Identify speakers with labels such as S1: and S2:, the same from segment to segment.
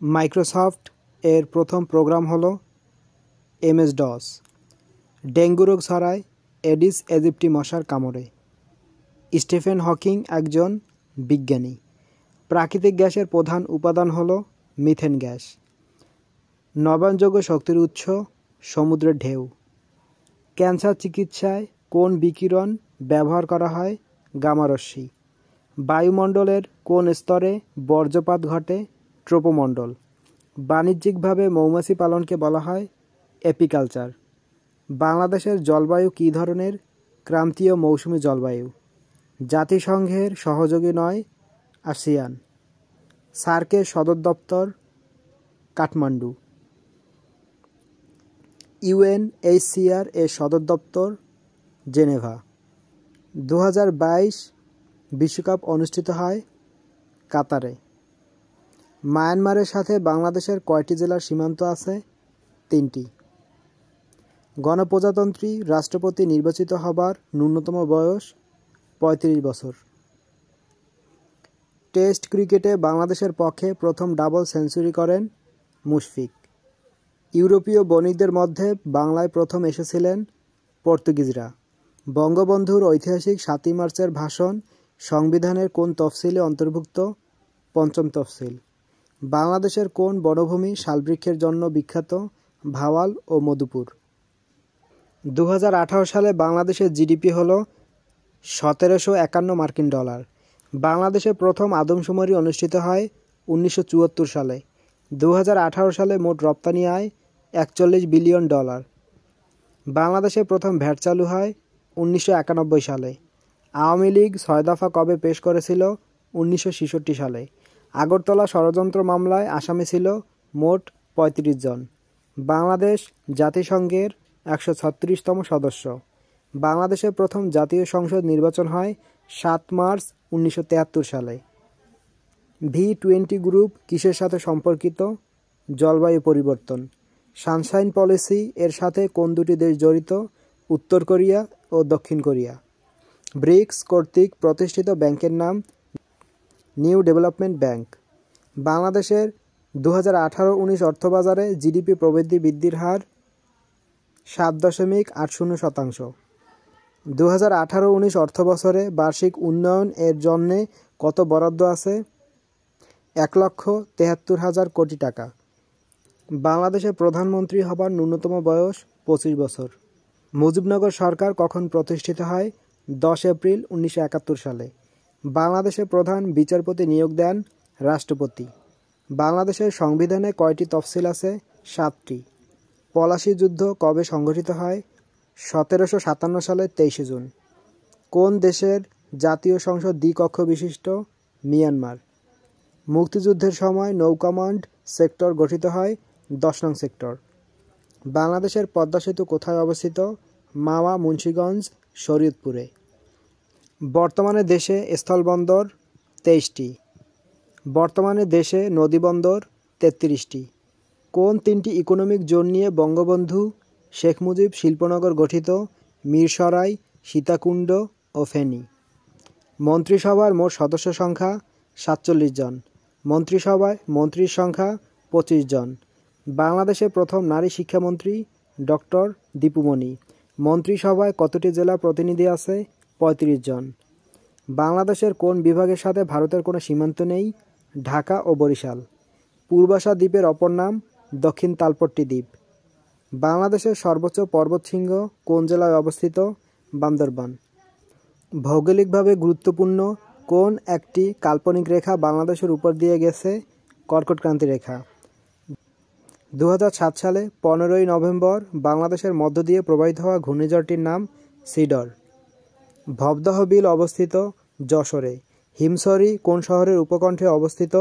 S1: Microsoft এর প্রথম programme হলো MS-DOS। ডেঙ্গু রোগ ছড়ায় এডিস এজিপ্টি মশার কামড়ে। স্টিফেন হকিং একজন বিজ্ঞানী। প্রাকৃতিক গ্যাসের প্রধান উপাদান হলো মিথেন গ্যাস। নবায়নযোগ্য শক্তির উৎস সমুদ্রের ঢেউ। ক্যান্সার চিকিৎসায় কোন বিকিরণ ব্যবহার করা হয়? গামা রশ্মি। বায়ুমণ্ডলের কোন স্তরে বর্জ্যপাত ঘটে? ট্রোপোমণ্ডল। বাণিজ্যিকভাবে মৌমাছি পালনকে বলা হয় এপিকালচার। বাংলাদেশের জলবায়ু কী ধরনের? ক্রান্তীয় মৌসুমী জলবায়ু। জাতিসংঘের সহযোগী নয় আসিয়ান। সার্কের সদর দপ্তর কাঠমান্ডু। UNHCR এর সদর দপ্তর জেনেভা। 2022 বিশ্বকাপ অনুষ্ঠিত হয় কাতারে। মায়ানমারের সাথে বাংলাদেশের কয়টি জেলার সীমান্ত আছে? 3টি। গণপ্রজাতন্ত্রী রাষ্ট্রপতি নির্বাচিত হবার ন্যূনতম বয়স 35 বছর। টেস্ট ক্রিকেটে বাংলাদেশের পক্ষে প্রথম ডাবল সেঞ্চুরি করেন মুশফিক। ইউরোপীয় বণিকদের মধ্যে বাংলায় প্রথম এসেছিলেন পর্তুগিজরা। বঙ্গবন্ধুর ঐতিহাসিক 7ই মার্চের ভাষণ সংবিধানের কোন তফসিলে অন্তর্ভুক্ত? 5ম তফসিল। বাংলাদেশের কোন বনভূমি শালবৃক্ষের জন্য বিখ্যাত? ভাওয়াল ও মধুপুর। 2018 সালে বাংলাদেশের জিডিপি হল $1751 মার্কিন। বাংলাদেশে প্রথম আদমশুমারি অনুষ্ঠিত হয় 1974 সালে। 2018 সালে মোট রপ্তানি আয় $41 বিলিয়ন। বাংলাদেশে প্রথম ভ্যাট চালু হয় 1991 সালে। আওয়ামী লীগ 6 দফা কবে পেশ করেছিল? 1966 সালে। আগরতলা ষড়যন্ত্র মামলায় আসামি ছিল মোট 35 জন। বাংলাদেশ জাতিসংঘের 136তম সদস্য। বাংলাদেশের প্রথম জাতীয় সংসদ নির্বাচন হয় 7 মার্চ 1973 সালে। V20 গ্রুপ কিসের সাথে সম্পর্কিত? জলবায়ু পরিবর্তন। সানশাইন পলিসি এর সাথে কোন দুটি দেশ জড়িত? উত্তর কোরিয়া ও দক্ষিণ কোরিয়া। ব্রিক্স কর্তৃক প্রতিষ্ঠিত ব্যাংকের নাম নিউ ডেভেলপমেন্ট ব্যাংক। বাংলাদেশের 2018-19 অর্থবাজারে জিডিপি প্রবৃদ্ধি বৃদ্ধির হার 7.80%। 2018-19 অর্থবছরে বার্ষিক উন্নয়ন এর জন্যে কত বরাদ্দ আছে? 1,73,000 কোটি টাকা। বাংলাদেশের প্রধানমন্ত্রী হবার ন্যূনতম বয়স 25 বছর। মুজিবনগর সরকার কখন প্রতিষ্ঠিত হয়? 10 এপ্রিল 1971 সালে। বাংলাদেশের প্রধান বিচারপতি নিয়োগ দেন রাষ্ট্রপতি। বাংলাদেশের সংবিধানে কয়টি তফসিল আছে? 7টি। পলাশী যুদ্ধ কবে সংঘটিত হয়? 1757 সালের 23 জুন। কোন দেশের জাতীয় সংসদ দ্বিকক্ষ বিশিষ্ট? মিয়ানমার। মুক্তিযুদ্ধের সময় নৌ-কমান্ড সেক্টর গঠিত হয় 10 নং সেক্টর। বাংলাদেশের পদ্মা সেতু কোথায় অবস্থিত? মাওয়া, মুন্সিগঞ্জ, শরীয়তপুরে। বর্তমানে দেশে স্থলবন্দর 23টি। বর্তমানে দেশে নদীবন্দর 33টি। কোন 3টি ইকোনমিক জোন নিয়ে বঙ্গবন্ধু শেখ মুজিব শিল্পনগর গঠিত? মিরসরাই, সীতাকুণ্ড ও ফেনী। মন্ত্রিসভার মোট সদস্য সংখ্যা 47 জন। মন্ত্রিসভায় মন্ত্রীর সংখ্যা 25 জন। বাংলাদেশের প্রথম নারী শিক্ষামন্ত্রী ডক্টর দীপুমণি। মন্ত্রিসভায় কতটি জেলা প্রতিনিধি আছে? 35 জন। বাংলাদেশের কোন বিভাগের সাথে ভারতের কোনো সীমান্ত নেই? ঢাকা ও বরিশাল। পূর্বাশা দ্বীপের অপর নাম দক্ষিণ তালপট্টি দ্বীপ। বাংলাদেশের সর্বোচ্চ পর্বতশৃঙ্গ কোন জেলায় অবস্থিত? বান্দরবান। ভৌগোলিকভাবে গুরুত্বপূর্ণ কোন একটি কাল্পনিক রেখা বাংলাদেশের উপর দিয়ে গেছে? কর্কটক্রান্তি রেখা। 2007 সালে 15ই নভেম্বর বাংলাদেশের মধ্য দিয়ে প্রবাহিত হওয়া ঘূর্ণিঝড়টির নাম সিডর। ভবদহ বিল অবস্থিত যশোরে। হিমছড়ি কোন শহরের উপকণ্ঠে অবস্থিত?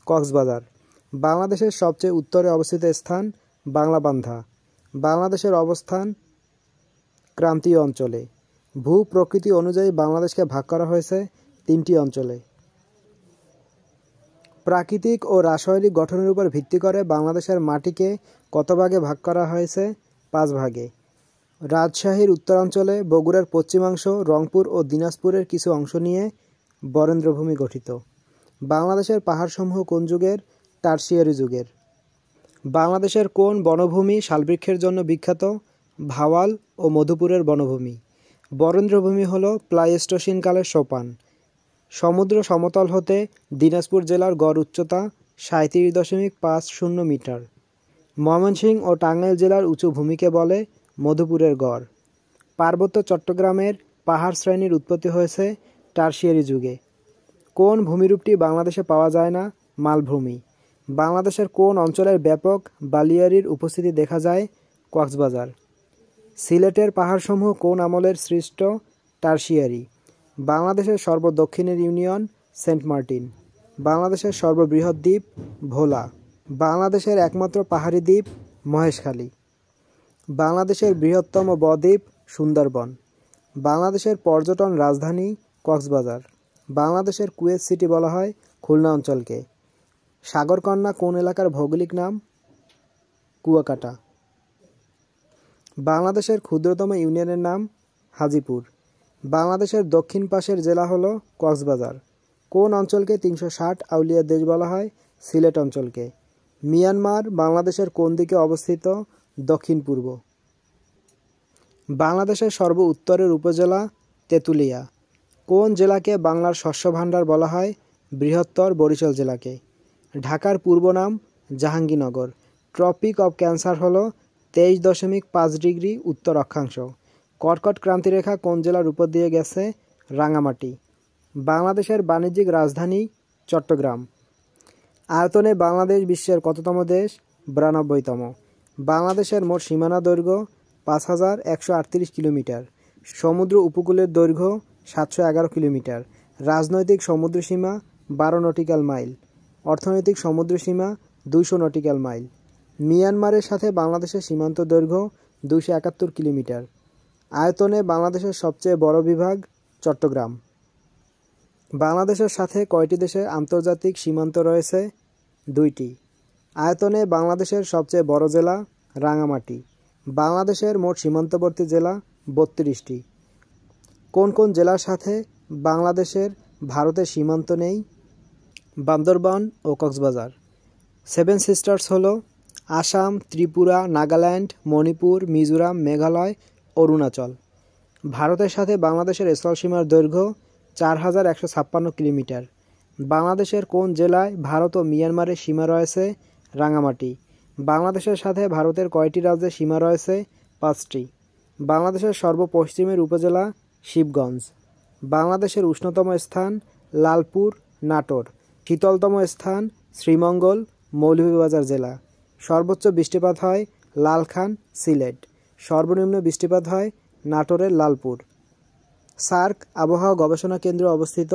S1: কক্সবাজার। বাংলাদেশের সবচেয়ে উত্তরে অবস্থিত স্থান? বাংলাবান্ধা। বাংলাদেশের অবস্থান ক্রান্তীয় অঞ্চলে। ভূ-প্রকৃতি অনুযায়ী বাংলাদেশকে ভাগ করা হয়েছে 3টি অঞ্চলে। প্রাকৃতিক ও রাসায়নিক গঠনের উপর ভিত্তি করে বাংলাদেশের মাটিকে কত ভাগে ভাগ করা হয়েছে? 5 ভাগে। রাজশাহীর উত্তরাঞ্চলে, বগুড়ার পশ্চিমাংশ, রংপুর ও দিনাজপুরের কিছু অংশ নিয়ে বরেন্দ্রভূমি গঠিত। বাংলাদেশের পাহাড়সমূহ কোন যুগের? টারশিয়ারি যুগের। বাংলাদেশের কোন বনভূমি শালবৃক্ষের জন্য বিখ্যাত? ভাওয়াল ও মধুপুরের বনভূমি। বরেন্দ্রভূমি হল প্লাইস্টোসিনকালের সোপান। সমুদ্র সমতল হতে দিনাজপুর জেলার গড় উচ্চতা 37.50 মিটার। ময়মনসিংহ ও টাঙ্গাইল জেলার উঁচু ভূমিকে বলে মধুপুরের গড়। পার্বত্য চট্টগ্রামের পাহাড় শ্রেণীর উৎপত্তি হয়েছে টারশিয়ারি যুগে। কোন ভূমিরূপটি বাংলাদেশে পাওয়া যায় না? মালভূমি। বাংলাদেশের কোন অঞ্চলের ব্যাপক বালিয়াড়ির উপস্থিতি দেখা যায়? কক্সবাজার। সিলেটের পাহাড়সমূহ কোন আমলের সৃষ্ট? টারশিয়ারি। বাংলাদেশের সর্বদক্ষিণের ইউনিয়ন সেন্ট মার্টিন। বাংলাদেশের সর্ববৃহৎ দ্বীপ ভোলা। বাংলাদেশের একমাত্র পাহাড়ি দ্বীপ মহেশখালী। বাংলাদেশের বৃহত্তম বদ্বীপ সুন্দরবন। বাংলাদেশের পর্যটন রাজধানী কক্সবাজার। বাংলাদেশের কুয়েত সিটি বলা হয় খুলনা অঞ্চলকে। সাগরকন্যা কোন এলাকার ভৌগোলিক নাম? কুয়াকাটা। বাংলাদেশের ক্ষুদ্রতম ইউনিয়নের নাম হাজিপুর। বাংলাদেশের দক্ষিণ পাশের জেলা হল কক্সবাজার। কোন অঞ্চলকে 360 আউলিয়ার দেশ বলা হয়? সিলেট অঞ্চলকে। মিয়ানমার বাংলাদেশের কোন দিকে অবস্থিত? দক্ষিণ পূর্ব। বাংলাদেশের সর্ব উত্তরের উপজেলা তেঁতুলিয়া। কোন জেলাকে বাংলার শস্য ভাণ্ডার বলা হয়? বৃহত্তর বরিশাল জেলাকে। ঢাকার পূর্ব নাম জাহাঙ্গীরনগর। ট্রপিক অব ক্যান্সার হল 23.5 ডিগ্রি উত্তর অক্ষাংশ। কর্কট ক্রান্তিরেখা কোন জেলার উপর দিয়ে গেছে? রাঙামাটি। বাংলাদেশের বাণিজ্যিক রাজধানী চট্টগ্রাম। আয়তনে বাংলাদেশ বিশ্বের কততম দেশ? 92তম। বাংলাদেশের মোট সীমানা দৈর্ঘ্য 5138 কিলোমিটার। সমুদ্র উপকূলের দৈর্ঘ্য 711 কিলোমিটার। রাজনৈতিক সমুদ্রসীমা 12 নটিক্যাল মাইল। অর্থনৈতিক সমুদ্রসীমা 200 নটিক্যাল মাইল। মিয়ানমারের সাথে বাংলাদেশের সীমান্ত দৈর্ঘ্য 271 কিলোমিটার। আয়তনে বাংলাদেশের সবচেয়ে বড় বিভাগ চট্টগ্রাম। বাংলাদেশের সাথে কয়টি দেশের আন্তর্জাতিক সীমান্ত রয়েছে? 2টি। আয়তনে বাংলাদেশের সবচেয়ে বড় জেলা রাঙামাটি। বাংলাদেশের মোট সীমান্তবর্তী জেলা 32টি। কোন কোন জেলার সাথে বাংলাদেশের ভারতের সীমান্ত নেই? বান্দরবান ও কক্সবাজার। 7 সিস্টার্স হল আসাম, ত্রিপুরা, নাগাল্যান্ড, মণিপুর, মিজোরাম, মেঘালয়, অরুণাচল। ভারতের সাথে বাংলাদেশের স্থলসীমার দৈর্ঘ্য 4156 কিলোমিটার। বাংলাদেশের কোন জেলায় ভারত ও মিয়ানমারের সীমা রয়েছে? রাঙামাটি। বাংলাদেশের সাথে ভারতের কয়টি রাজ্যের সীমা রয়েছে? 5টি। বাংলাদেশের সর্বপশ্চিমের উপজেলা শিবগঞ্জ। বাংলাদেশের উষ্ণতম স্থান লালপুর, নাটোর। শীতলতম স্থান শ্রীমঙ্গল, মৌলভীবাজার জেলা। সর্বোচ্চ বৃষ্টিপাত হয় লালখান, সিলেট। সর্বনিম্ন বৃষ্টিপাত হয় নাটোরের লালপুর। সার্ক আবহাওয়া গবেষণা কেন্দ্র অবস্থিত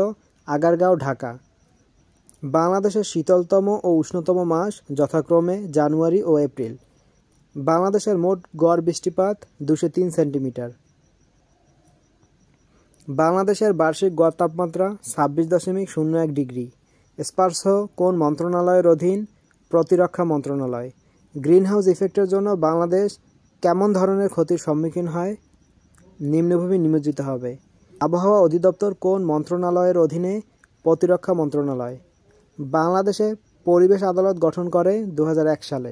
S1: আগারগাঁও, ঢাকা। বাংলাদেশের শীতলতম ও উষ্ণতম মাস যথাক্রমে জানুয়ারি ও এপ্রিল। বাংলাদেশের মোট গড় বৃষ্টিপাত 203 সেন্টিমিটার। বাংলাদেশের বার্ষিক গড় তাপমাত্রা 26.01 ডিগ্রি। স্পার্শ কোন মন্ত্রণালয়ের অধীন? প্রতিরক্ষা মন্ত্রণালয়। গ্রিনহাউস ইফেক্টের জন্য বাংলাদেশ কেমন ধরনের ক্ষতির সম্মুখীন হয়? নিম্নভূমি নিমজ্জিত হবে। আবহাওয়া অধিদপ্তর কোন মন্ত্রণালয়ের অধীনে? প্রতিরক্ষা মন্ত্রণালয়। বাংলাদেশে পরিবেশ আদালত গঠন করে 2001 সালে।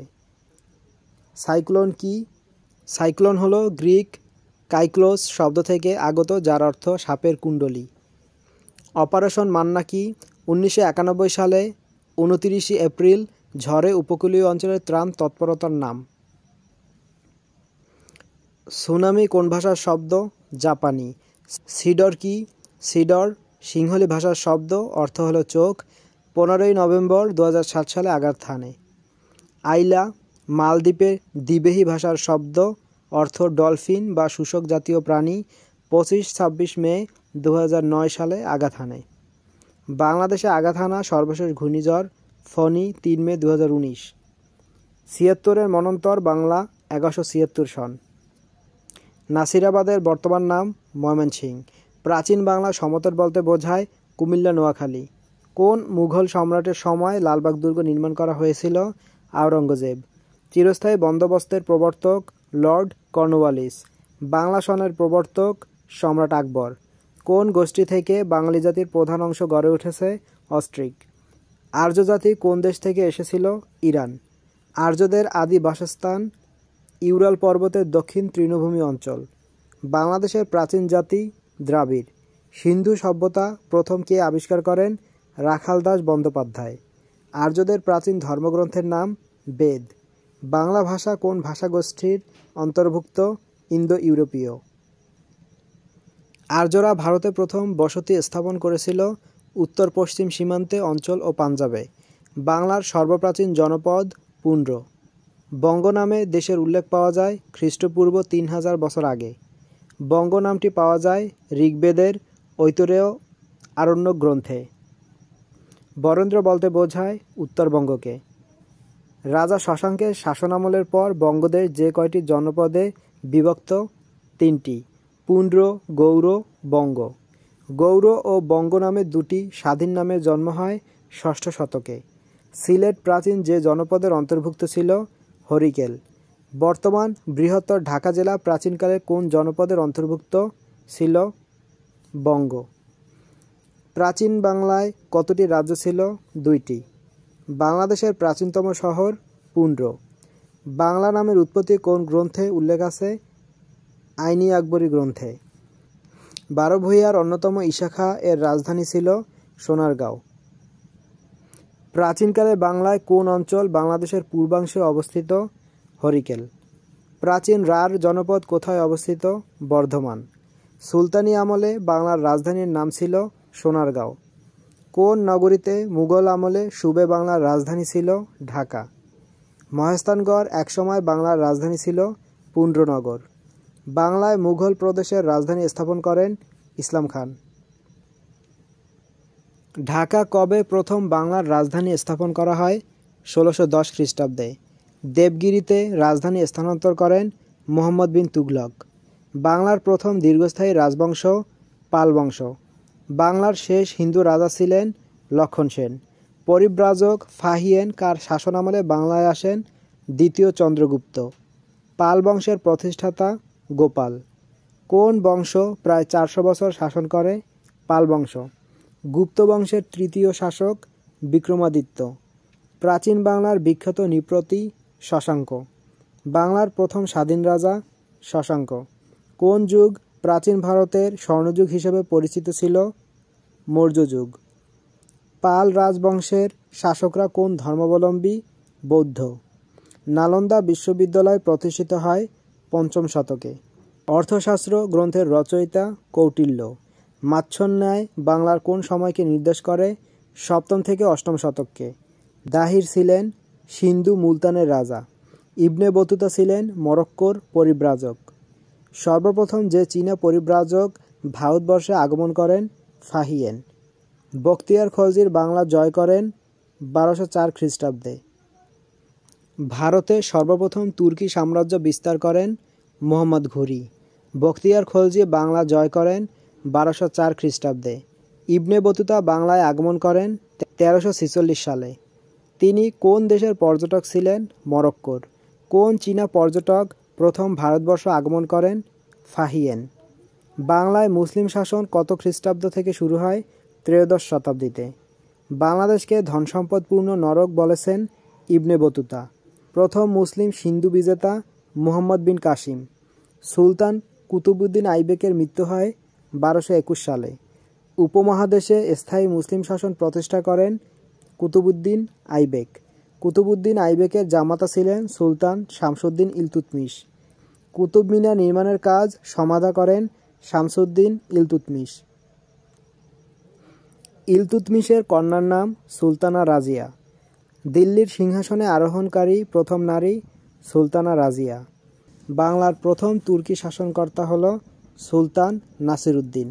S1: সাইক্লোন কি? সাইক্লোন হলো গ্রিক কাইক্লোস শব্দ থেকে আগত, যার অর্থ সাপের কুণ্ডলী। অপারেশন মান্না কি? 1991 সালে 29 এপ্রিল ঝড়ে উপকূলীয় অঞ্চলের ত্রাণ তৎপরতার নাম। সুনামি কোন ভাষার শব্দ? জাপানি। সিডর কি? সিডর সিংহলি ভাষার শব্দ, অর্থ হলো চোখ। 15 নভেম্বর 2007 সালে আঘাত হানে। আইলা মালদ্বীপের দ্বিবেহী ভাষার শব্দ, অর্থ ডলফিন বা শুষ্ক জাতীয় প্রাণী। 25-26 মে 2009 সালে আঘাত হানে। বাংলাদেশে আঘাত হানা সর্বশেষ ঘূর্ণিঝড় ফণী 3 মে 2019। 76-এর মন্বন্তর বাংলা 1176 সন। নাসিরাবাদের বর্তমান নাম ময়মনসিংহ। প্রাচীন বাংলা সমতট বলতে বোঝায় কুমিল্লা, নোয়াখালী। কোন মুঘল সম্রাটের সময় লালবাগ দুর্গ নির্মাণ করা হয়েছিল? আওরঙ্গজেব। চিরস্থায়ী বন্দোবস্তের প্রবর্তক লর্ড কর্নওয়ালিস। বাংলা সনের প্রবর্তক সম্রাট আকবর। কোন গোষ্ঠী থেকে বাঙালি জাতির প্রধান অংশ গড়ে উঠেছে? অস্ট্রিক। আর্য জাতি কোন দেশ থেকে এসেছিল? ইরান। আর্যদের আদি বাসস্থান ইউরাল পর্বতের দক্ষিণ তৃণভূমি অঞ্চল। বাংলাদেশের প্রাচীন জাতি দ্রাবিড়। সিন্ধু সভ্যতা প্রথম কে আবিষ্কার করেন? রাখাল দাস বন্দ্যোপাধ্যায়। আর্যদের প্রাচীন ধর্মগ্রন্থের নাম বেদ। বাংলা ভাষা কোন ভাষাগোষ্ঠীর অন্তর্ভুক্ত? ইন্দো ইউরোপীয়। আর্যরা ভারতে প্রথম বসতি স্থাপন করেছিল উত্তর পশ্চিম সীমান্তে অঞ্চল ও পাঞ্জাবে। বাংলার সর্বপ্রাচীন জনপদ পুন্ড্র। বঙ্গ নামে দেশের উল্লেখ পাওয়া যায় খ্রিস্টপূর্ব 3000 বছর আগে। বঙ্গ নামটি পাওয়া যায় ঋগ্বেদের ঐতরেয় আরণ্যক গ্রন্থে। বরেন্দ্র বলতে বোঝায় উত্তরবঙ্গকে। রাজা শশাঙ্কের শাসনামলের পর বঙ্গদেশ যে কয়টি জনপদে বিভক্ত? 3টি: পুন্ড্র, গৌড়, বঙ্গ। গৌড় ও বঙ্গ নামে দুটি স্বাধীন নামের জন্ম হয় 6ষ্ঠ শতকে। সিলেট প্রাচীন যে জনপদের অন্তর্ভুক্ত ছিল? হরিকেল। বর্তমান বৃহত্তর ঢাকা জেলা প্রাচীনকালে কোন জনপদের অন্তর্ভুক্ত ছিল? বঙ্গ। প্রাচীন বাংলায় কতটি রাজ্য ছিল? 2টি। বাংলাদেশের প্রাচীনতম শহর পুন্ড্র। বাংলা নামের উৎপত্তি কোন গ্রন্থে উল্লেখ আছে? আইনি আকবরী গ্রন্থে। বারভূঁইয়ার অন্যতম ঈশা এর রাজধানী ছিল সোনারগাঁও। প্রাচীনকালে বাংলায় কোন অঞ্চল বাংলাদেশের পূর্বাংশে অবস্থিত? হরিকেল। প্রাচীন রাঢ় জনপদ কোথায় অবস্থিত? বর্ধমান। সুলতানি আমলে বাংলার রাজধানীর নাম ছিল সোনারগাঁও। কোন নগরীতে মুঘল আমলে সুবে বাংলার রাজধানী ছিল? ঢাকা। মহেস্থানগড় একসময় বাংলার রাজধানী ছিল পুন্ড্রনগর। বাংলায় মুঘল প্রদেশের রাজধানী স্থাপন করেন ইসলাম খান। ঢাকা কবে প্রথম বাংলার রাজধানী স্থাপন করা হয়? 1610 খ্রিস্টাব্দে। দেবগিরিতে রাজধানী স্থানান্তর করেন মুহাম্মদ বিন তুগলক। বাংলার প্রথম দীর্ঘস্থায়ী রাজবংশ পাল বংশ। বাংলার শেষ হিন্দু রাজা ছিলেন লক্ষণ সেন। পরিব্রাজক ফাহিয়েন কার শাসনামলে বাংলায় আসেন? দ্বিতীয় চন্দ্রগুপ্ত। পাল বংশের প্রতিষ্ঠাতা গোপাল। কোন বংশ প্রায় 400 বছর শাসন করে? পাল বংশ। গুপ্ত বংশের তৃতীয় শাসক বিক্রমাদিত্য। প্রাচীন বাংলার বিখ্যাত নৃপতি শশাঙ্ক। বাংলার প্রথম স্বাধীন রাজা শশাঙ্ক। কোন যুগ প্রাচীন ভারতের স্বর্ণযুগ হিসেবে পরিচিত ছিল? মৌর্য যুগ। পাল রাজবংশের শাসকরা কোন ধর্মাবলম্বী? বৌদ্ধ। নালন্দা বিশ্ববিদ্যালয় প্রতিষ্ঠিত হয় 5ম শতকে। অর্থশাস্ত্র গ্রন্থের রচয়িতা কৌটিল্য। মাচ্ছন্যায় বাংলার কোন সময়কে নির্দেশ করে? 7ম থেকে 8ম শতককে। দাহির ছিলেন সিন্ধু মুলতানের রাজা। ইবনে বতুতা ছিলেন মরক্কোর পরিব্রাজক। সর্বপ্রথম যে চীনা পরিব্রাজক ভারতবর্ষে আগমন করেন? ফাহিয়েন। বখতিয়ার খলজির বাংলা জয় করেন 1204 খ্রিস্টাব্দে। ভারতে সর্বপ্রথম তুর্কি সাম্রাজ্য বিস্তার করেন মুহাম্মদ ঘুরি। বখতিয়ার খলজি বাংলা জয় করেন 1204 খ্রিস্টাব্দে। ইবনে বতুতা বাংলায় আগমন করেন 1346 সালে। তিনি কোন দেশের পর্যটক ছিলেন? মরক্কোর। কোন চীনা পর্যটক প্রথম ভারতবর্ষ আগমন করেন? ফাহিয়েন। বাংলায় মুসলিম শাসন কত খ্রিস্টাব্দ থেকে শুরু হয়? 13দশ শতাব্দীতে। বাংলাদেশকে ধনসম্পদপূর্ণ নরক বলেছেন ইবনে বতুতা। প্রথম মুসলিম সিন্ধু বিজেতা মুহাম্মদ বিন কাসিম। সুলতান কুতুবউদ্দিন আইবেকের মৃত্যু হয় 1221 সালে। উপমহাদেশে স্থায়ী মুসলিম শাসন প্রতিষ্ঠা করেন কুতুবউদ্দিন আইবেক। কুতুবউদ্দিন আইবেকের জামাতা ছিলেন সুলতান শামসুদ্দিন ইলতুৎমিশ। কুতুব মিনার নির্মাণের কাজ সমাধা করেন শামসুদ্দিন ইলতুৎমিশ। ইলতুৎমিশের কন্যার নাম সুলতানা রাজিয়া। দিল্লির সিংহাসনে আরোহণকারী প্রথম নারী সুলতানা রাজিয়া। বাংলার প্রথম তুর্কি শাসনকর্তা হল সুলতান নাসিরউদ্দিন।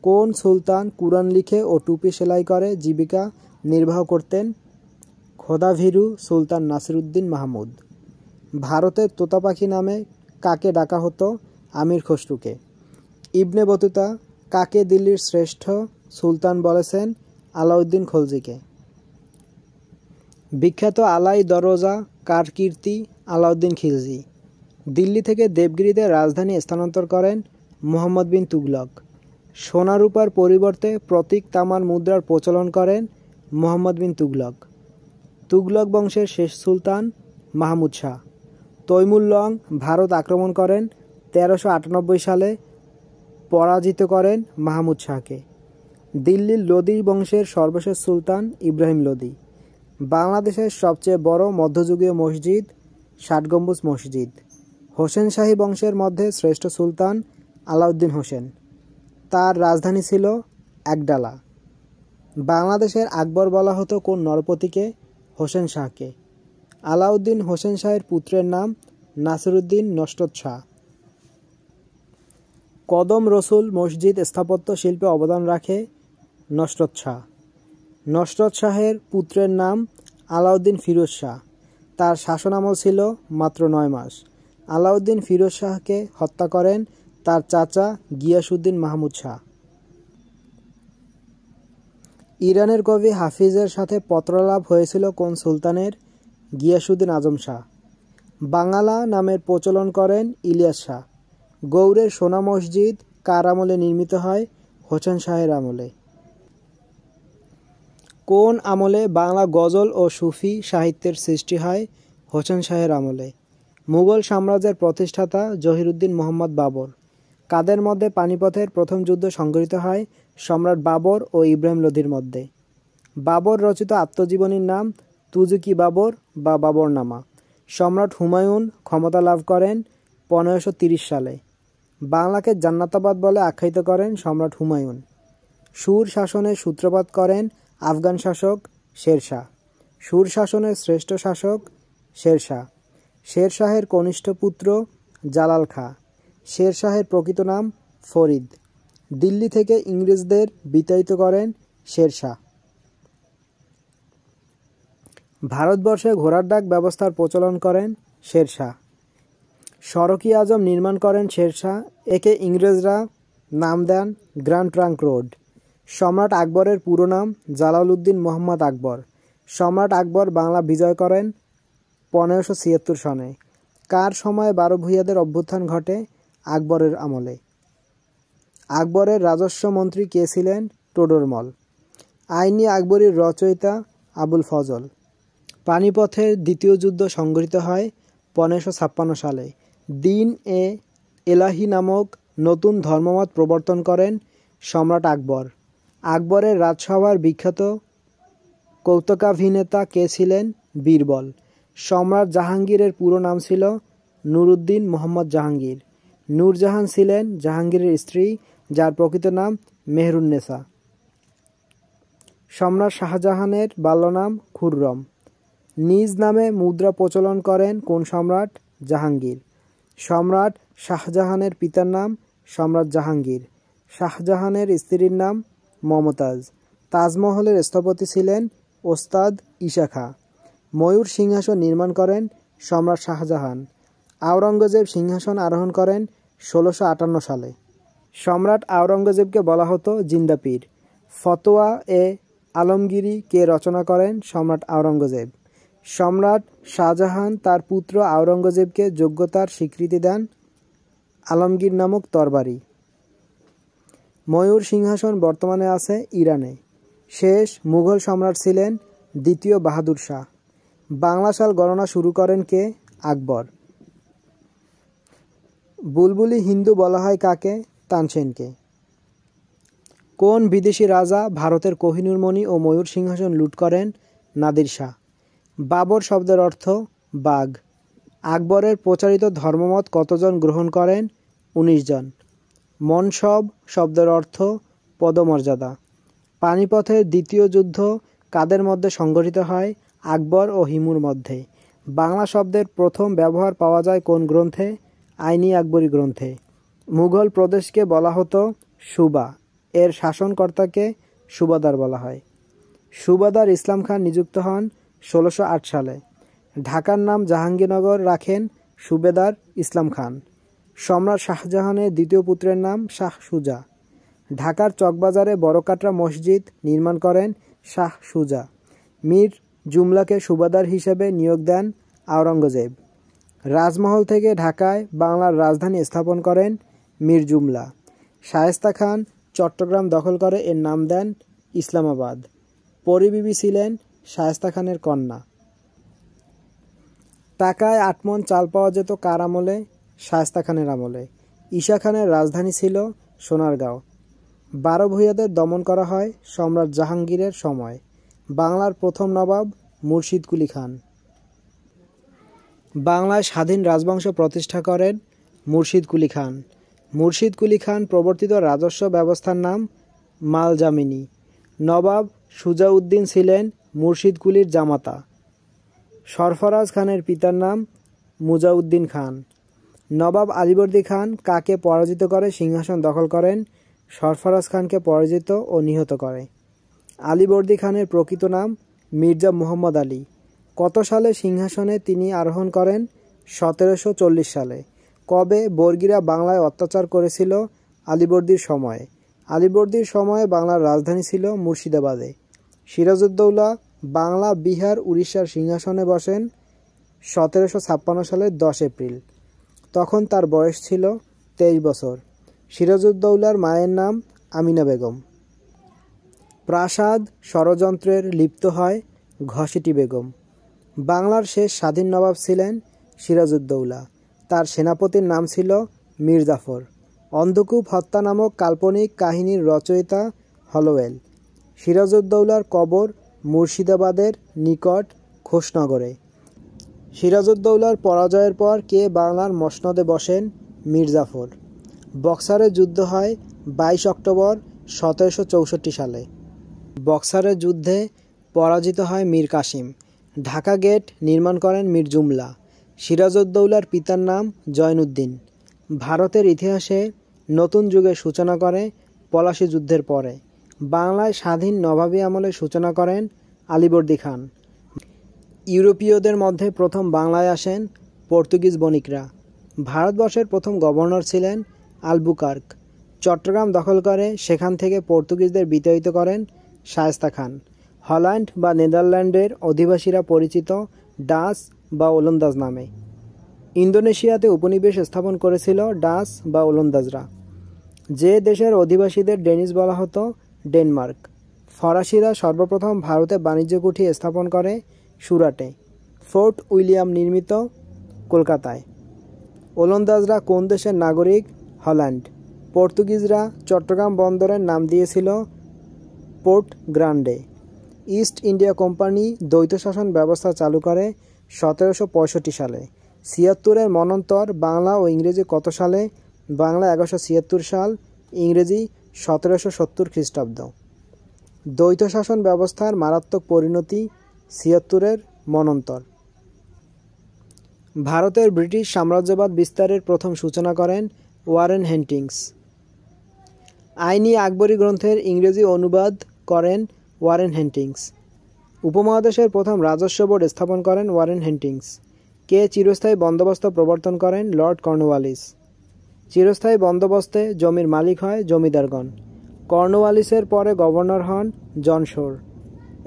S1: কোন সুলতান কুরআন লিখে ও টুপি সেলাই করে জীবিকা নির্বাহ করতেন? খোদাভীরু সুলতান নাসিরউদ্দিন মাহমুদ। ভারতের তোতা পাখি নামে কাকে ডাকা হতো? আমির খসরুকে। ইবনে বতুতা কাকে দিল্লির শ্রেষ্ঠ সুলতান বলেছেন? আলাউদ্দিন খলজিকে। বিখ্যাত আলাই দরজা কার কীর্তি? আলাউদ্দিন খিলজি। দিল্লি থেকে দেবগিরিতে রাজধানী স্থানান্তর করেন মুহাম্মদ বিন তুগলক। সোনা রূপার পরিবর্তে প্রতীক তামার মুদ্রার প্রচলন করেন মুহাম্মদ বিন তুগলক। তুগলক বংশের শেষ সুলতান মাহমুদ শাহ। তৈমুর লং ভারত আক্রমণ করেন 1398 সালে, পরাজিত করেন মাহমুদ শাহকে। দিল্লির লোদি বংশের সর্বশেষ সুলতান ইব্রাহিম লোদি। বাংলাদেশের সবচেয়ে বড় মধ্যযুগীয় মসজিদ ষাট গম্বুজ মসজিদ। হোসেন শাহী বংশের মধ্যে শ্রেষ্ঠ সুলতান আলাউদ্দিন হোসেন। তার রাজধানী ছিল একডালা। বাংলাদেশের আকবর বলা হতো কোন নরপতিকে? হোসেন শাহকে। আলাউদ্দিন হোসেন শাহের পুত্রের নাম নাসিরউদ্দিন নশরত শাহ। কদম রসুল মসজিদ স্থাপত্য শিল্পে অবদান রাখে নশরত শাহ। নশরত শাহের পুত্রের নাম আলাউদ্দিন ফিরোজ শাহ। তার শাসনামল ছিল মাত্র 9 মাস। আলাউদ্দিন ফিরোজ শাহকে হত্যা করেন তার চাচা গিয়াসউদ্দিন মাহমুদ শাহ। ইরানের কবি হাফিজের সাথে পত্রালাপ হয়েছিল কোন সুলতানের? গিয়াসউদ্দিন আজম শাহ। বাঙ্গালা নামের প্রচলন করেন ইলিয়াস শাহ। গৌড়ের সোনা মসজিদ কার আমলে নির্মিত হয়? হোসেন শাহের আমলে। কোন আমলে বাংলা গজল ও সুফি সাহিত্যের সৃষ্টি হয়? হোসেন শাহের আমলে। মুঘল সাম্রাজ্যের প্রতিষ্ঠাতা জহিরুদ্দিন মোহাম্মদ বাবর। কাদের মধ্যে পানিপথের প্রথম যুদ্ধ সংঘটিত হয়? সম্রাট বাবর ও ইব্রাহিম লোধির মধ্যে। বাবর রচিত আত্মজীবনীর নাম তুজুকি বাবর বা বাবরনামা। সম্রাট হুমায়ুন ক্ষমতা লাভ করেন 1530 সালে। বাংলাকে জান্নাতাবাদ বলে আখ্যায়িত করেন সম্রাট হুমায়ুন। সুর শাসনের সূত্রপাত করেন আফগান শাসক শেরশাহ। সুর শাসনের শ্রেষ্ঠ শাসক শেরশাহ। শেরশাহের কনিষ্ঠ পুত্র জালাল খাঁ। শেরশাহের প্রকৃত নাম ফরিদ। দিল্লি থেকে ইংরেজদের বিতাড়িত করেন শেরশাহ। ভারতবর্ষে ঘোড়ার ডাক ব্যবস্থার প্রচলন করেন শেরশাহ। সড়কি আজম নির্মাণ করেন শেরশাহ। একে ইংরেজরা নাম দেন গ্র্যান্ড ট্রাঙ্ক রোড। সম্রাট আকবরের পুরো নাম জালালউদ্দিন মোহাম্মদ আকবর। সম্রাট আকবর বাংলা বিজয় করেন 1576 সনে। কার সময়ে 12 ভূঁইয়াদের অভ্যুত্থান ঘটে? আকবরের আমলে। আকবরের রাজস্ব মন্ত্রী কে ছিলেন? টোডরমল। আইনি আকবরীর রচয়িতা আবুল ফজল। পানিপথের দ্বিতীয় যুদ্ধ সংঘটিত হয় 1556 সালে। দিন এ এলাহি নামক নতুন ধর্মমত প্রবর্তন করেন সম্রাট আকবর। আকবরের রাজসভার বিখ্যাত কৌতুকাভিনেতা কে ছিলেন? বীরবল। সম্রাট জাহাঙ্গীরের পুরো নাম ছিল নুরউদ্দিন মোহাম্মদ জাহাঙ্গীর। নূরজাহান ছিলেন জাহাঙ্গীরের স্ত্রী, যার প্রকৃত নাম মেহেরুন্নেসা। সম্রাট শাহজাহানের বাল্যনাম খুররম। নিজ নামে মুদ্রা প্রচলন করেন কোন সম্রাট? জাহাঙ্গীর। সম্রাট শাহজাহানের পিতার নাম সম্রাট জাহাঙ্গীর। শাহজাহানের স্ত্রীর নাম মমতাজ। তাজমহলের স্থপতি ছিলেন ওস্তাদ ঈশা খাঁ। ময়ূর সিংহাসন নির্মাণ করেন সম্রাট শাহজাহান। আওরঙ্গজেব সিংহাসন আরোহণ করেন 1658 সালে। সম্রাট আওরঙ্গজেবকে বলা হতো জিন্দা পীর। ফতোয়া এ আলমগীরি কে রচনা করেন? সম্রাট আওরঙ্গজেব। সম্রাট শাহজাহান তার পুত্র আওরঙ্গজেবকে যোগ্যতার স্বীকৃতি দেন আলমগীর নামক তরবারি। ময়ূর সিংহাসন বর্তমানে আছে ইরানে। শেষ মুঘল সম্রাট ছিলেন দ্বিতীয় বাহাদুর শাহ। বাংলা সাল গণনা শুরু করেন কে? আকবর। বুলবুলি হিন্দু বলা হয় কাকে? তানসেনকে। কোন বিদেশি রাজা ভারতের কোহিনূর মণি ও ময়ূর সিংহাসন লুট করেন? নাদির শাহ। বাবর শব্দের অর্থ বাঘ। আকবরের প্রচারিত ধর্মমত কতজন গ্রহণ করেন? 19 জন। মনসব শব্দের অর্থ পদমর্যাদা। পানিপথের দ্বিতীয় যুদ্ধ কাদের মধ্যে সংঘটিত হয়? আকবর ও হিমুর মধ্যে। বাংলা শব্দের প্রথম ব্যবহার পাওয়া যায় কোন গ্রন্থে? আইনি আকবরী গ্রন্থে। মুঘল প্রদেশকে বলা হতো সুবা। এর শাসনকর্তাকে সুবাদার বলা হয়। সুবাদার ইসলাম খান নিযুক্ত হন 1608 সালে। ঢাকার নাম জাহাঙ্গীরনগর রাখেন সুবেদার ইসলাম খান। সম্রাট শাহজাহানের দ্বিতীয় পুত্রের নাম শাহ সুজা। ঢাকার চকবাজারে বড়কাটরা মসজিদ নির্মাণ করেন শাহ সুজা। মীর জুমলাকে সুবাদার হিসেবে নিয়োগ দেন আওরঙ্গজেব। রাজমহল থেকে ঢাকায় বাংলার রাজধানী স্থাপন করেন মীর জুমলা। শায়েস্তা খান চট্টগ্রাম দখল করে এর নাম দেন ইসলামাবাদ। পরী বিবি ছিলেন শায়েস্তা খানের কন্যা। টাকায় 8 মণ চাল পাওয়া যেত কার আমলে? শায়েস্তা খানের আমলে। ঈশা খানের রাজধানী ছিল সোনারগাঁও। 12 ভূঁইয়াদের দমন করা হয় সম্রাট জাহাঙ্গীরের সময়। বাংলার প্রথম নবাব মুর্শিদ কুলি খান। বাংলায় স্বাধীন রাজবংশ প্রতিষ্ঠা করেন মুর্শিদ কুলি খান। মুর্শিদ কুলি খান প্রবর্তিত রাজস্ব ব্যবস্থার নাম মালজামিনী। নবাব সুজাউদ্দিন ছিলেন মুর্শিদ কুলির জামাতা। সরফরাজ খানের পিতার নাম মুজাউদ্দিন খান। নবাব আলীবর্দী খান কাকে পরাজিত করে সিংহাসন দখল করেন? সরফরাজ খানকে পরাজিত ও নিহত করে। আলীবর্দী খানের প্রকৃত নাম মির্জা মুহম্মদ আলী। কত সালে সিংহাসনে তিনি আরোহণ করেন? 1740 সালে। কবে বর্গীরা বাংলায় অত্যাচার করেছিল? আলীবর্দীর সময়ে। আলীবর্দীর সময়ে বাংলার রাজধানী ছিল মুর্শিদাবাদে। সিরাজউদ্দৌলা বাংলা, বিহার, উড়িষ্যার সিংহাসনে বসেন 1756 সালের 10 এপ্রিল। তখন তার বয়স ছিল 23 বছর। সিরাজউদ্দৌলার মায়ের নাম আমিনা বেগম। প্রাসাদ ষড়যন্ত্রের লিপ্ত হয় ঘসেটি বেগম। বাংলার শেষ স্বাধীন নবাব ছিলেন সিরাজউদ্দৌলা। তার সেনাপতির নাম ছিল মীর জাফর। অন্ধকূপ হত্যা নামক কাল্পনিক কাহিনীর রচয়িতা হলওয়েল। সিরাজউদ্দৌলার কবর মুর্শিদাবাদের নিকট ঘোষনগরে। সিরাজউদ্দৌলার পরাজয়ের পর কে বাংলার মসনদে বসেন? মীর জাফর। বক্সারের যুদ্ধ হয় 22 অক্টোবর 1764 সালে। বক্সারের যুদ্ধে পরাজিত হয় মীর কাসিম। ঢাকা গেট নির্মাণ করেন মীর জুমলা। সিরাজউদ্দৌলার পিতার নাম জয়নুদ্দিন। ভারতের ইতিহাসে নতুন যুগের সূচনা করে পলাশী যুদ্ধের পরে। বাংলায় স্বাধীন নবাবী আমলের সূচনা করেন আলীবর্দী খান। ইউরোপীয়দের মধ্যে প্রথম বাংলায় আসেন পর্তুগিজ বণিকরা। ভারতবর্ষের প্রথম গভর্নর ছিলেন আলবুকার্ক। চট্টগ্রাম দখল করে সেখান থেকে পর্তুগিজদের বিতাড়িত করেন শায়েস্তা খান। হল্যান্ড বা নেদারল্যান্ডের অধিবাসীরা পরিচিত ডাচ বা ওলন্দাজ নামে। ইন্দোনেশিয়াতে উপনিবেশ স্থাপন করেছিল ডাচ বা ওলন্দাজরা। যে দেশের অধিবাসীদের ডেনিশ বলা হতো ডেনমার্ক। ফরাসিরা সর্বপ্রথম ভারতে বাণিজ্য কুঠি স্থাপন করে সুরাটে। ফোর্ট উইলিয়াম নির্মিত কলকাতায়। ওলন্দাজরা কোন দেশের নাগরিক? হল্যান্ড। পর্তুগিজরা চট্টগ্রাম বন্দরের নাম দিয়েছিল port Grande. East India company দ্বৈত শাসন ব্যবস্থা চালু করে 1765 সালে। 76-এর মন্বন্তর বাংলা ও ইংরেজি কত সালে? বাংলা 1176 সাল, ইংরেজি 1770 খ্রিস্টাব্দ। দ্বৈত শাসন ব্যবস্থার মারাত্মক পরিণতি 76-এর মন্বন্তর। ভারতের ব্রিটিশ সাম্রাজ্যবাদ বিস্তারের প্রথম সূচনা করেন ওয়ারেন হেস্টিংস। আইনি আকবরী গ্রন্থের ইংরেজি অনুবাদ করেন ওয়ারেন হেস্টিংস। উপমহাদেশের প্রথম রাজস্ব বোর্ড স্থাপন করেন ওয়ারেন হেস্টিংস। কে চিরস্থায়ী বন্দোবস্ত প্রবর্তন করেন? Lord Cornwallis. চিরস্থায়ী বন্দোবস্তে জমির মালিক হয় জমিদারগণ। কর্নওয়ালিসের পরে গভর্নর হন জন শোর।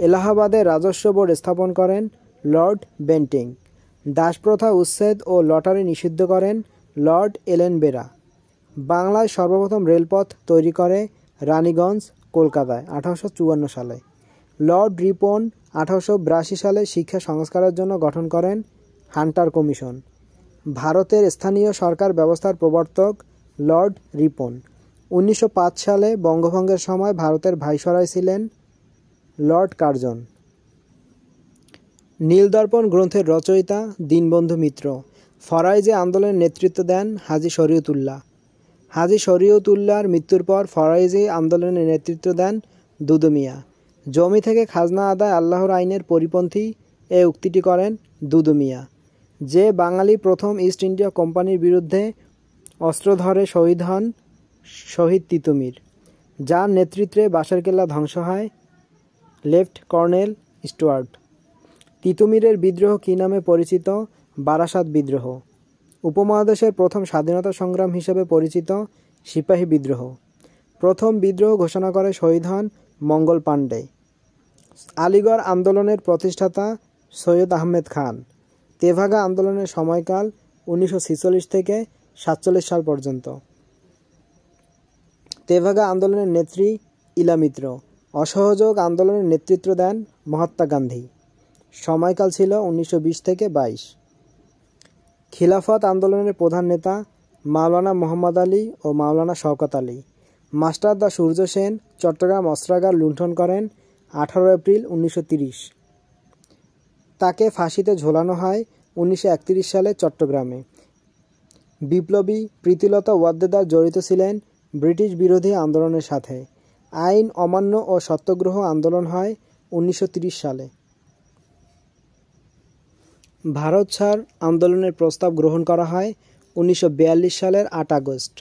S1: এলাহাবাদে রাজস্ব বোর্ড স্থাপন করেন লর্ড বেন্টিং। দাসপ্রথা উচ্ছেদ ও লটারি নিষিদ্ধ করেন লর্ড এলেন বেরা। বাংলায় সর্বপ্রথম রেলপথ তৈরি করে রানীগঞ্জ কলকাতায় 1854 সালে। লর্ড রিপন 1882 সালে শিক্ষা সংস্কারের জন্য গঠন করেন হান্টার কমিশন। ভারতের স্থানীয় সরকার ব্যবস্থার প্রবর্তক লর্ড রিপন। 1905 সালে বঙ্গভঙ্গের সময় ভারতের ভাইসরয় ছিলেন লর্ড কার্জন। নীলদর্পণ গ্রন্থের রচয়িতা দীনবন্ধু মিত্র। ফরাইজি আন্দোলনের নেতৃত্ব দেন হাজী শরীয়তুল্লাহ। হাজী শরীয়তুল্লাহর মৃত্যুর পর ফরাইজি আন্দোলনের নেতৃত্ব দেন দুদু মিয়া। জমি থেকে খাজনা আদায় আল্লাহর আইনের পরিপন্থী এ উক্তিটি করেন দুদু মিয়া। যে বাঙালি প্রথম ইস্ট ইন্ডিয়া কোম্পানির বিরুদ্ধে অস্ত্র ধরে শহীদ হন? শহীদ তিতুমির। যার নেতৃত্বে বাঁশেরকেল্লা ধ্বংস হয়? Left colonel Stewart. তিতুমিরের বিদ্রোহ কী নামে পরিচিত? বারাসাত বিদ্রোহ। উপমহাদেশের প্রথম স্বাধীনতা সংগ্রাম হিসেবে পরিচিত সিপাহী বিদ্রোহ। প্রথম বিদ্রোহ ঘোষণা করে শহীদ হন মঙ্গল পাণ্ডে। আলিগড় আন্দোলনের প্রতিষ্ঠাতা সৈয়দ আহমেদ খান। তেভাগা আন্দোলনের সময়কাল 1946 থেকে 47 সাল পর্যন্ত। তেভাগা আন্দোলনের নেত্রী ইলা মিত্র। অসহযোগ আন্দোলনের নেতৃত্ব দেন মহাত্মা গান্ধী। সময়কাল ছিল 1920 থেকে 22। খিলাফত আন্দোলনের প্রধান নেতা মাওলানা মোহাম্মদ আলী ও মাওলানা শওকত আলী। মাস্টার দা সূর্য সেন চট্টগ্রাম অস্ত্রাগার লুণ্ঠন করেন 18 এপ্রিল 1930। তাকে ফাঁসিতে ঝোলানো হয় 1931 সালে চট্টগ্রামে। বিপ্লবী প্রীতিলতা ওয়াদ্দেদার জড়িত ছিলেন ব্রিটিশ বিরোধী আন্দোলনের সাথে। আইন অমান্য ও সত্যাগ্রহ আন্দোলন হয় 1930 সালে। ভারত ছাড় আন্দোলনের প্রস্তাব গ্রহণ করা হয় 1942 সালের 8 আগস্ট।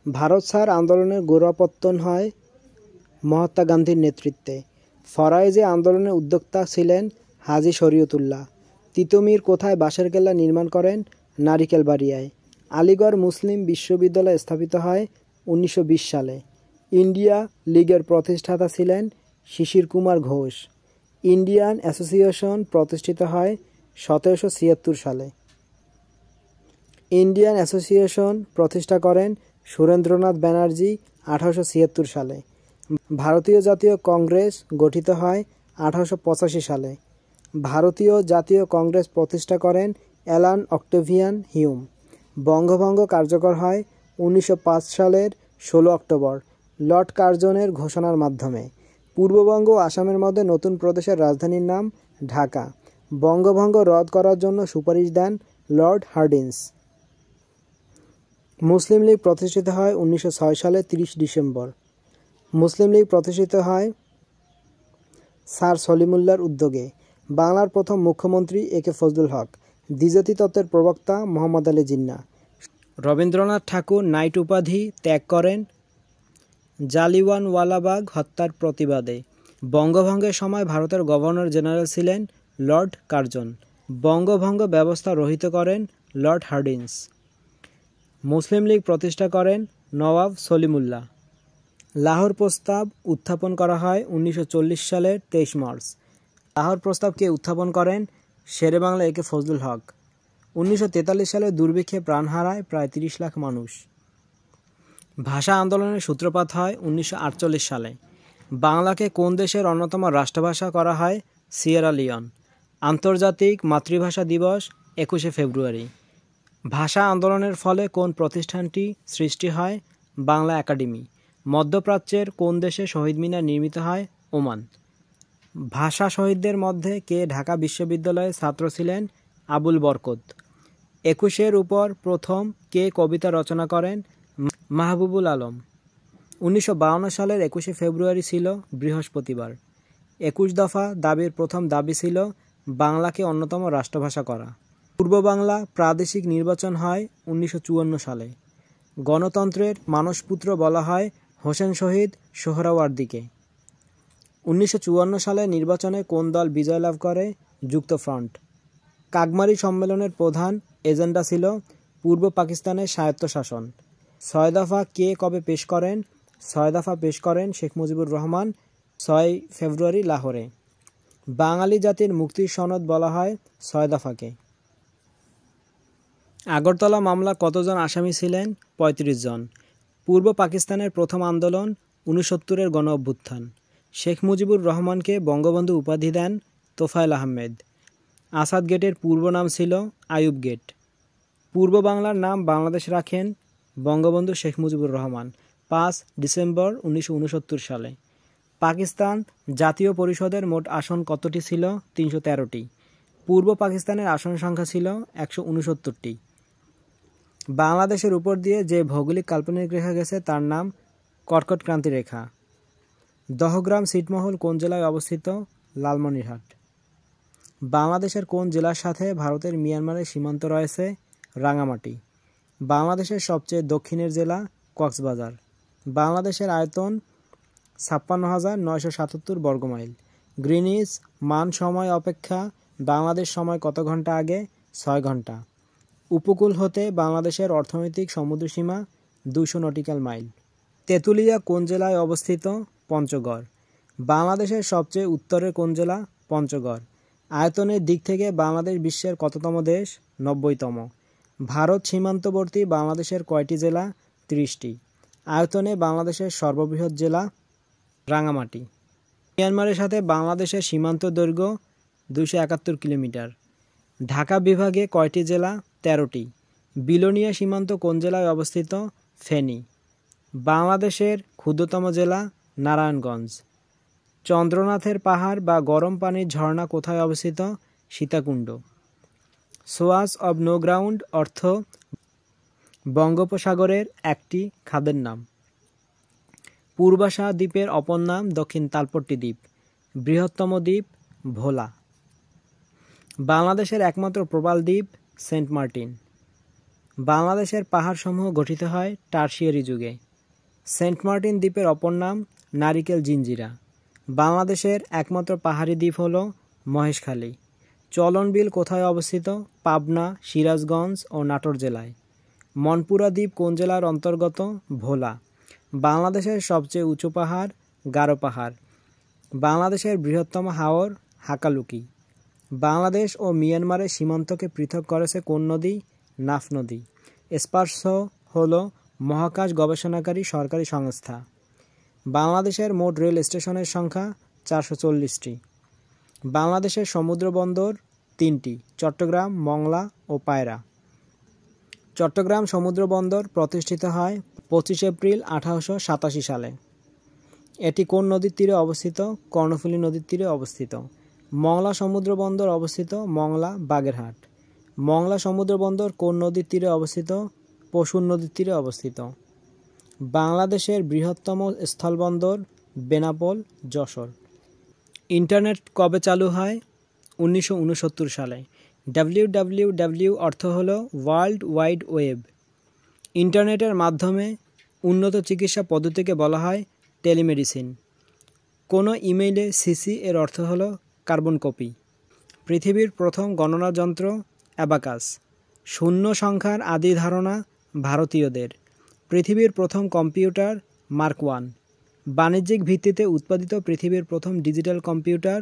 S1: ভারত ছাড় আন্দোলনের গোড়াপত্তন হয় মহাত্মা গান্ধীর নেতৃত্বে। ফরাইজি আন্দোলনের উদ্যোক্তা ছিলেন হাজী শরীয়তুল্লাহ। তিতুমীর কোথায় বাঁশের কেল্লা নির্মাণ করেন? নারিকেলবাড়িয়ায়। আলিগড় মুসলিম বিশ্ববিদ্যালয় স্থাপিত হয় 1920 সালে। ইন্ডিয়া লীগের প্রতিষ্ঠাতা ছিলেন শিশির কুমার ঘোষ। ইন্ডিয়ান অ্যাসোসিয়েশন প্রতিষ্ঠিত হয় 1776 সালে। ইন্ডিয়ান অ্যাসোসিয়েশন প্রতিষ্ঠা করেন সুরেন্দ্রনাথ ব্যানার্জি 1876 সালে। ভারতীয় জাতীয় কংগ্রেস গঠিত হয় 1885 সালে। ভারতীয় জাতীয় কংগ্রেস প্রতিষ্ঠা করেন অ্যালান অক্টেভিয়ান হিউম। বঙ্গভঙ্গ কার্যকর হয় 1905 সালের 16 অক্টোবর লর্ড কার্জনের ঘোষণার মাধ্যমে। পূর্ববঙ্গ ও আসামের মধ্যে নতুন প্রদেশের রাজধানীর নাম ঢাকা। বঙ্গভঙ্গ রদ করার জন্য সুপারিশ দেন লর্ড হার্ডিঞ্জ। মুসলিম লীগ প্রতিষ্ঠিত হয় 1906 সালে 30 ডিসেম্বর। মুসলিম লীগ প্রতিষ্ঠিত হয় স্যার সলিমুল্লাহর উদ্যোগে। বাংলার প্রথম মুখ্যমন্ত্রী এ.কে ফজলুল হক। দ্বিজাতি তত্ত্বের প্রবক্তা মোহাম্মদ আলী জিন্নাহ। রবীন্দ্রনাথ ঠাকুর নাইট উপাধি ত্যাগ করেন জালিয়ানওয়ালাবাগ হত্যার প্রতিবাদে। বঙ্গভঙ্গের সময় ভারতের গভর্নর জেনারেল ছিলেন লর্ড কার্জন। বঙ্গভঙ্গ ব্যবস্থা রহিত করেন লর্ড হার্ডিঞ্জ। মুসলিম লীগ প্রতিষ্ঠা করেন নওয়াব সলিমুল্লাহ। লাহোর প্রস্তাব উত্থাপন করা হয় 1940 সালের 23 মার্চ। লাহোর প্রস্তাবকে উত্থাপন করেন শেরেবাংলা এ.কে ফজলুল হক। 1943 সালে দুর্ভিক্ষে প্রাণ হারায় প্রায় 30 লাখ মানুষ। ভাষা আন্দোলনের সূত্রপাত হয় 1948 সালে। বাংলাকে কোন দেশের অন্যতম রাষ্ট্রভাষা করা হয়? Sierra Leone. আন্তর্জাতিক মাতৃভাষা দিবস 21শে ফেব্রুয়ারি। ভাষা আন্দোলনের ফলে কোন প্রতিষ্ঠানটি সৃষ্টি হয়? বাংলা একাডেমি। মধ্যপ্রাচ্যের কোন দেশে শহীদ মিনার নির্মিত হয়? ওমান। ভাষা শহীদদের মধ্যে কে ঢাকা বিশ্ববিদ্যালয়ের ছাত্র ছিলেন? আবুল বরকত। 21-এর উপর প্রথম কে কবিতা রচনা করেন? মাহবুবুল আলম। 1952 সালের 21শে ফেব্রুয়ারি ছিল বৃহস্পতিবার। 21 দফা দাবির প্রথম দাবি ছিল বাংলাকে অন্যতম রাষ্ট্রভাষা করা। পূর্ব বাংলা প্রাদেশিক নির্বাচন হয় 1954 সালে। গণতন্ত্রের মানসপুত্র বলা হয় হোসেন শহীদ সোহরাওয়ার্দীকে। 1954 সালে নির্বাচনে কোন দল বিজয় লাভ করে? যুক্তফ্রন্ট। কাকমারি সম্মেলনের প্রধান এজেন্ডা ছিল পূর্ব পাকিস্তানের স্বায়ত্তশাসন। 6 দফা কে কবে পেশ করেন? 6 দফা পেশ করেন শেখ মুজিবুর রহমান 6 ফেব্রুয়ারি লাহোরে। বাঙালি জাতির মুক্তির সনদ বলা হয় 6 দফাকে। আগরতলা মামলা কতজন আসামি ছিলেন? 35 জন। পূর্ব পাকিস্তানের প্রথম আন্দোলন 69-এর গণ অভ্যুত্থান। শেখ মুজিবুর রহমানকে বঙ্গবন্ধু উপাধি দেন তোফায়েল আহমেদ। আসাদ গেটের পূর্ব নাম ছিল আইয়ুব গেট। পূর্ব বাংলার নাম বাংলাদেশ রাখেন বঙ্গবন্ধু শেখ মুজিবুর রহমান 5 ডিসেম্বর 1969 সালে। পাকিস্তান জাতীয় পরিষদের মোট আসন কতটি ছিল? 313টি। পূর্ব পাকিস্তানের আসন সংখ্যা ছিল 169টি। বাংলাদেশের উপর দিয়ে যে ভৌগোলিক কাল্পনিক রেখা গেছে তার নাম কর্কটক্রান্তি রেখা। দহগ্রাম ছিটমহল কোন জেলায় অবস্থিত? লালমনিরহাট। বাংলাদেশের কোন জেলার সাথে ভারতের মিয়ানমারের সীমান্ত রয়েছে? রাঙামাটি। বাংলাদেশের সবচেয়ে দক্ষিণের জেলা কক্সবাজার। বাংলাদেশের আয়তন 56,977 বর্গমাইল। গ্রিনিচ মান সময় অপেক্ষা বাংলাদেশ সময় কত ঘন্টা আগে? 6 ঘন্টা। উপকূল হতে বাংলাদেশের অর্থনৈতিক সমুদ্রসীমা 200 নটিক্যাল মাইল। তেঁতুলিয়া কোন জেলায় অবস্থিত? পঞ্চগড়। বাংলাদেশের সবচেয়ে উত্তরের কোন জেলা? পঞ্চগড়। আয়তনের দিক থেকে বাংলাদেশ বিশ্বের কততম দেশ? 90তম। ভারত সীমান্তবর্তী বাংলাদেশের কয়টি জেলা? 30টি। আয়তনে বাংলাদেশের সর্ববৃহৎ জেলা? রাঙামাটি। মিয়ানমারের সাথে বাংলাদেশের সীমান্ত দৈর্ঘ্য 271 কিলোমিটার। ঢাকা বিভাগে কয়টি জেলা? 13টি। বিলোনিয়া সীমান্ত কোন জেলায় অবস্থিত? ফেনী। বাংলাদেশের ক্ষুদ্রতম জেলা? নারায়ণগঞ্জ। চন্দ্রনাথের পাহাড় বা গরম পানির ঝর্ণা কোথায় অবস্থিত? Sitakunda. Swatch of no ground অর্থ বঙ্গোপসাগরের একটি খাদের নাম। পূর্বাশা দ্বীপের অপর নাম দক্ষিণ তালপট্টি দ্বীপ। বৃহত্তম দ্বীপ? ভোলা। বাংলাদেশের একমাত্র প্রবাল দ্বীপ? Saint Martin. বাংলাদেশের পাহাড়সমূহ গঠিত হয় টারশিয়ারি যুগে। সেন্ট মার্টিন দ্বীপের অপর নাম নারিকেল জিঞ্জিরা। বাংলাদেশের একমাত্র পাহাড়ি দ্বীপ হল মহেশখালী। চলন বিল কোথায় অবস্থিত? পাবনা, সিরাজগঞ্জ ও নাটোর জেলায়। মনপুরা দ্বীপ কোন জেলার অন্তর্গত? ভোলা। বাংলাদেশের সবচেয়ে উঁচু পাহাড়? গারো পাহাড়। বাংলাদেশের বৃহত্তম হাওর? হাকালুকি। বাংলাদেশ ও মিয়ানমারের সীমান্তকে পৃথক করেছে কোন নদী? নাফ নদী। স্পারসো হল মহাকাশ গবেষণাকারী সরকারি সংস্থা। বাংলাদেশের মোট রেল স্টেশনের সংখ্যা 440টি। বাংলাদেশের সমুদ্র বন্দর 3টি: চট্টগ্রাম, মংলা ও পায়রা। চট্টগ্রাম সমুদ্র বন্দর প্রতিষ্ঠিত হয় 25 এপ্রিল 1887 সালে। এটি কোন নদীর তীরে অবস্থিত? কর্ণফুলী নদীর তীরে অবস্থিত। মংলা সমুদ্র বন্দর অবস্থিত মংলা, বাগেরহাট। মংলা সমুদ্র বন্দর কোন নদীর তীরে অবস্থিত? পশুর নদীর তীরে অবস্থিত। বাংলাদেশের বৃহত্তম স্থলবন্দর? বেনাপোল, যশোর। ইন্টারনেট কবে চালু হয়? 1969 সালে। www অর্থ হল ওয়ার্ল্ড ওয়াইড ওয়েব। ইন্টারনেটের মাধ্যমে উন্নত চিকিৎসা পদ্ধতিকে বলা হয় টেলিমেডিসিন। কোনো ইমেইলে সিসি এর অর্থ হল কার্বন কপি। পৃথিবীর প্রথম গণনা যন্ত্র? অ্যাবাকাস। শূন্য সংখ্যার আদি ধারণা ভারতীয়দের। পৃথিবীর প্রথম কম্পিউটার? মার্ক 1। বাণিজ্যিক ভিত্তিতে উৎপাদিত পৃথিবীর প্রথম ডিজিটাল কম্পিউটার?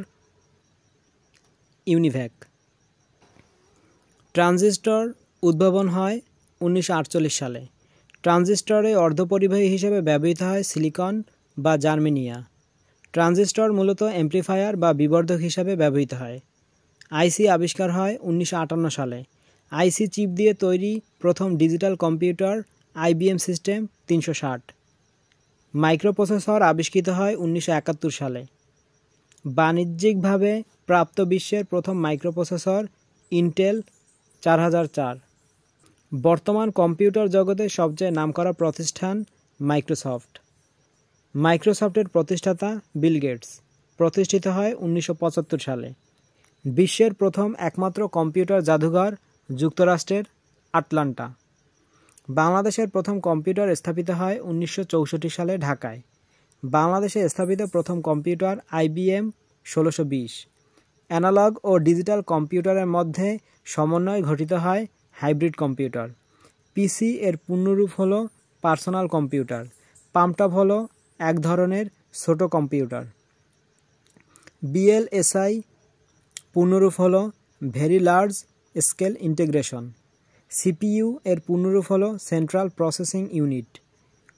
S1: ইউনিভ্যাক। ট্রানজিস্টর উদ্ভাবন হয় 1948 সালে। ট্রানজিস্টরে অর্ধপরিবাহী হিসেবে ব্যবহৃত হয় সিলিকন বা জার্মেনিয়া। ট্রানজিস্টর মূলত অ্যাম্প্লিফায়ার বা বিবর্ধক হিসাবে ব্যবহৃত হয়। আইসি আবিষ্কার হয় 1958 সালে। আইসি চিপ দিয়ে তৈরি প্রথম digital computer IBM system 360। Microprocessor আবিষ্কৃত হয় 1971 সালে। বাণিজ্যিকভাবে প্রাপ্ত বিশ্বের প্রথম মাইক্রোপ্রসেসর ইন্টেল 4004। বর্তমান কম্পিউটার জগতের সবচেয়ে নামকরা প্রতিষ্ঠান মাইক্রোসফট। মাইক্রোসফটের প্রতিষ্ঠাতা বিল গেটস। প্রতিষ্ঠিত হয় 1975 সালে। বিশ্বের প্রথম একমাত্র কম্পিউটার জাদুঘর যুক্তরাষ্ট্রের আটলান্টা। বাংলাদেশের প্রথম কম্পিউটার স্থাপিত হয় 1964 সালে ঢাকায়। বাংলাদেশে স্থাপিত প্রথম কম্পিউটার IBM 1620। অ্যানালগ ও ডিজিটাল কম্পিউটারের মধ্যে সমন্বয় ঘটিত হয় হাইব্রিড কম্পিউটার। পিসি এর পূর্ণরূপ হল পার্সোনাল কম্পিউটার। পামটপ হল এক ধরনের ছোট কম্পিউটার। VLSI পূর্ণরূপ হল very large scale integration. CPU এর পূর্ণরূপ হল সেন্ট্রাল প্রসেসিং ইউনিট।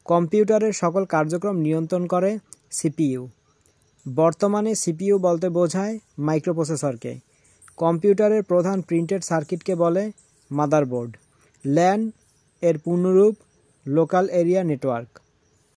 S1: কম্পিউটারের সকল কার্যক্রম নিয়ন্ত্রণ করে CPU। বর্তমানে CPU বলতে বোঝায় মাইক্রোপ্রসেসরকে। কম্পিউটারের প্রধান প্রিন্টেড সার্কিটকে বলে মাদারবোর্ড। LAN এর পূর্ণরূপ লোকাল এরিয়া নেটওয়ার্ক।